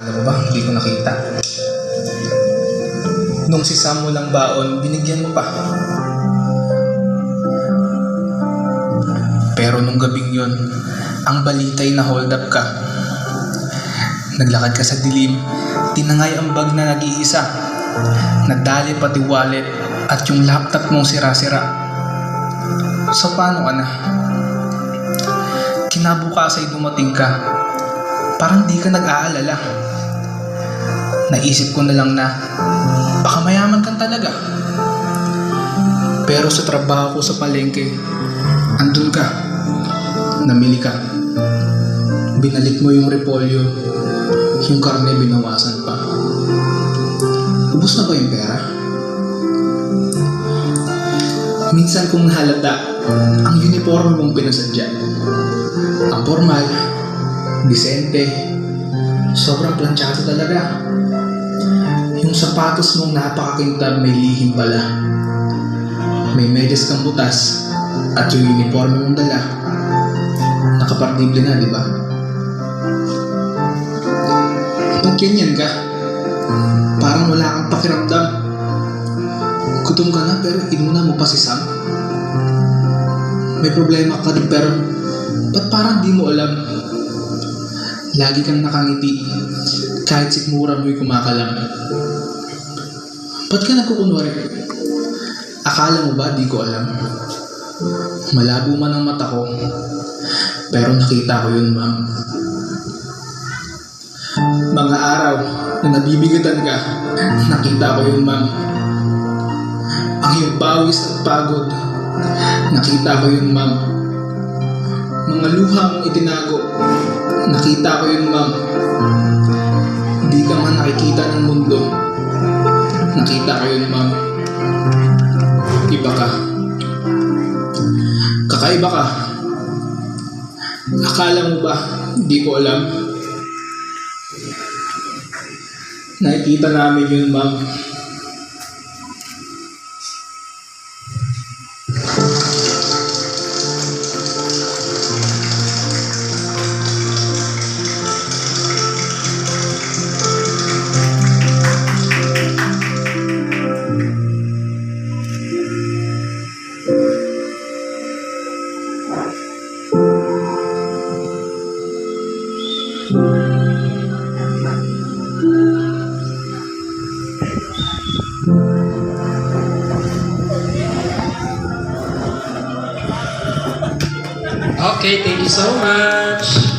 Alam mo ba, hindi ko nakita. Nung si Sam walang baon, binigyan mo pa. Pero nung gabing yon, ang balita'y na hold up ka. Naglakad ka sa dilim, tinangay ang bag na nag-iisa. Nadali pati wallet at yung laptop mong sira-sira. So paano ka na? Kinabukasan dumating ka, parang di ka nag-aalala. Naisip ko na lang na baka mayaman kang talaga. Pero sa trabaho ko sa palengke, andun ka, namili ka. Binalik mo yung repolyo, yung karne binawasan pa. Ubus na ba yung pera? Minsan kung halata ang uniforme mong pinasadya, ang formal, disente, sobrang planchado talaga. Yung sapatos mong napakakintab may lihim pala. May medyas kang butas at yung uniforme mong dala nakapartible na, di ba? Ba't ganyan ka? Parang wala kang pakiramdam. Gutom ka na pero inuna mo pa si Sam. May problema ka rin pero ba't parang di mo alam? Lagi kang nakangiti kahit sikmura mo'y kumakalam. Ba't ka nagkukunwari? Akala mo ba di ko alam? Malabo man ang mata ko pero nakita ko yun, ma'am. Mga araw na nabibigatan ka, nakita ko yun, ma'am. Ang iyong pawis at pagod, nakita ko yun, ma'am. Mga luha mong itinago, nakita ko yun, ma'am. Hindi ka man nakikita ng mundo, nakita ko yun, ma'am. Iba ka. Kakaiba ka. Akala mo ba hindi ko alam? Nakikita namin yun, ma'am. Okay, thank you so much.